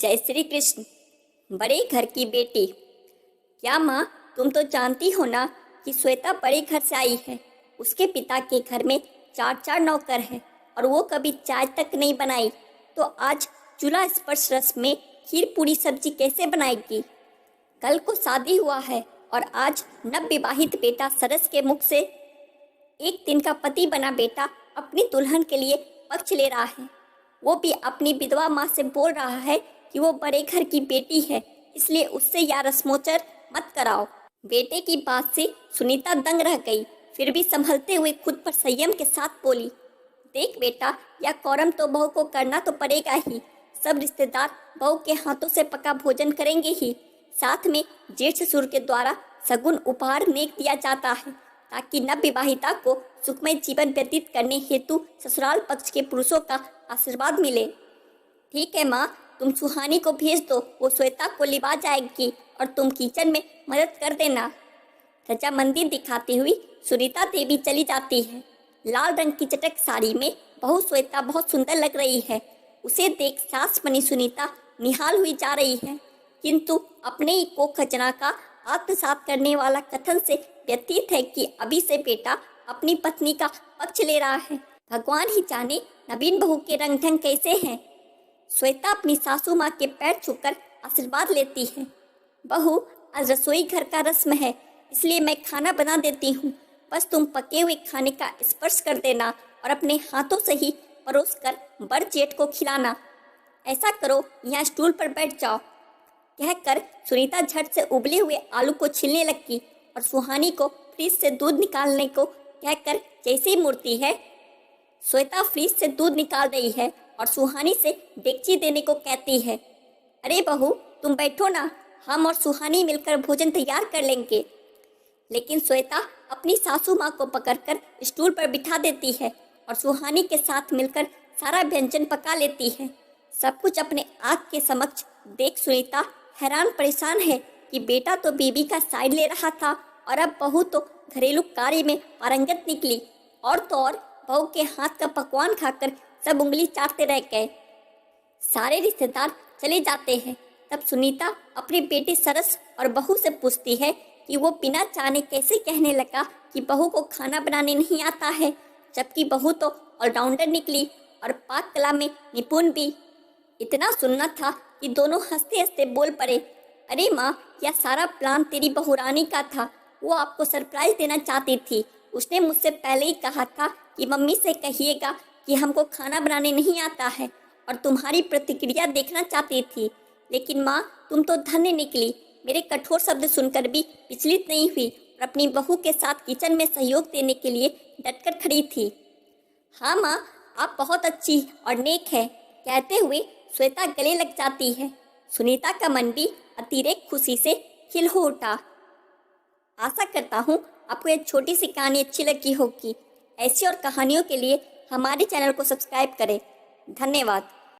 जय श्री कृष्ण। बड़े घर की बेटी। क्या माँ, तुम तो जानती हो ना कि श्वेता बड़े घर से आई है। उसके पिता के घर में चार चार नौकर हैं और वो कभी चाय तक नहीं बनाई, तो आज चूल्हा स्पर्श रस में खीर पूरी सब्जी कैसे बनाएगी। कल को शादी हुआ है और आज नवविवाहित बेटा सरस के मुख से एक दिन का पति बना बेटा अपनी दुल्हन के लिए पक्ष ले रहा है। वो भी अपनी विधवा माँ से बोल रहा है कि वो बड़े घर की बेटी है, इसलिए उससे या रस्मोचर मत कराओ। बेटे की बात से सुनीता दंग रह गई, फिर भी संभलते हुए खुद पर संयम के साथ बोली, देख बेटा, यह कौरम तो बहू को करना तो पड़ेगा ही। सब रिश्तेदार बहू के हाथों से पका भोजन करेंगे ही। साथ में जेठ ससुर के द्वारा सगुन उपहार नेक दिया जाता है, ताकि नवविवाहिता को सुखमय जीवन व्यतीत करने हेतु ससुराल पक्ष के पुरुषों का आशीर्वाद मिले। ठीक है माँ, तुम सुहानी को भेज दो, वो श्वेता को लिवा जाएगी और तुम किचन में मदद कर देना। रजामंदी दिखाती हुई सुनीता देवी चली जाती है। लाल रंग की चटक साड़ी में बहू श्वेता बहुत सुंदर लग रही है। उसे देख सास बनी सुनीता निहाल हुई जा रही है, किंतु अपने ही को खजना का आत्मसात करने वाला कथन से व्यतीत है कि अभी से बेटा अपनी पत्नी का पक्ष ले रहा है। भगवान ही जाने नवीन बहू के रंग ढंग कैसे हैं। श्वेता अपनी सासू माँ के पैर छूकर आशीर्वाद लेती है। बहू, आज रसोई घर का रस्म है, इसलिए मैं खाना बना देती हूँ। बस तुम पके हुए खाने का स्पर्श कर देना और अपने हाथों से ही परोस कर बड़ जेठ को खिलाना। ऐसा करो, यहाँ स्टूल पर बैठ जाओ। कहकर सुनीता झट से उबले हुए आलू को छीलने लगी और सुहानी को फ्रिज से दूध निकालने को कहकर जैसे ही मूर्ति है। श्वेता फ्रिज से दूध निकाल रही है और सुहानी से डेगची देने को कहती है। अरे बहू, तुम बैठो ना, हम और सुहानी मिलकर भोजन तैयार कर लेंगे। लेकिन श्वेता अपनी सासू माँ को पकड़कर स्टूल पर बिठा देती है और सुहानी के साथ मिलकर सारा व्यंजन पका लेती है। सब कुछ अपने आँख के समक्ष देख सुनीता हैरान परेशान है कि बेटा तो बीबी का साइड ले रहा था और अब बहू तो घरेलू कार्य में पारंगत निकली। और तो और बहू के हाथ का पकवान खाकर सब उंगली चाटते रह गए। सारे रिश्तेदार चले जाते हैं। तब सुनीता अपनी बेटी सरस और बहू से पूछती है कि वो बिना जाने कैसे कहने लगा कि बहू को खाना बनाने नहीं आता है, जबकि बहू तो ऑलराउंडर निकली और पाक कला में निपुण भी। इतना सुनना था कि दोनों हंसते हंसते बोल पड़े, अरे माँ, यह सारा प्लान तेरी बहू रानी का था। वो आपको सरप्राइज देना चाहती थी। उसने मुझसे पहले ही कहा था कि मम्मी से कहिएगा कि हमको खाना बनाने नहीं आता है और तुम्हारी प्रतिक्रिया देखना चाहती थी। लेकिन माँ, तुम तो धन्य निकली। मेरे कठोर शब्द सुनकर भी विचलित नहीं हुई और अपनी बहू के साथ किचन में सहयोग देने के लिए डटकर खड़ी थी। हाँ माँ, आप बहुत अच्छी और नेक है, कहते हुए श्वेता गले लग जाती है। सुनीता का मन भी अतिरेक खुशी से खिल हो उठा। आशा करता हूँ आपको एक छोटी सी कहानी अच्छी लगी होगी। ऐसी और कहानियों के लिए हमारे चैनल को सब्सक्राइब करें। धन्यवाद।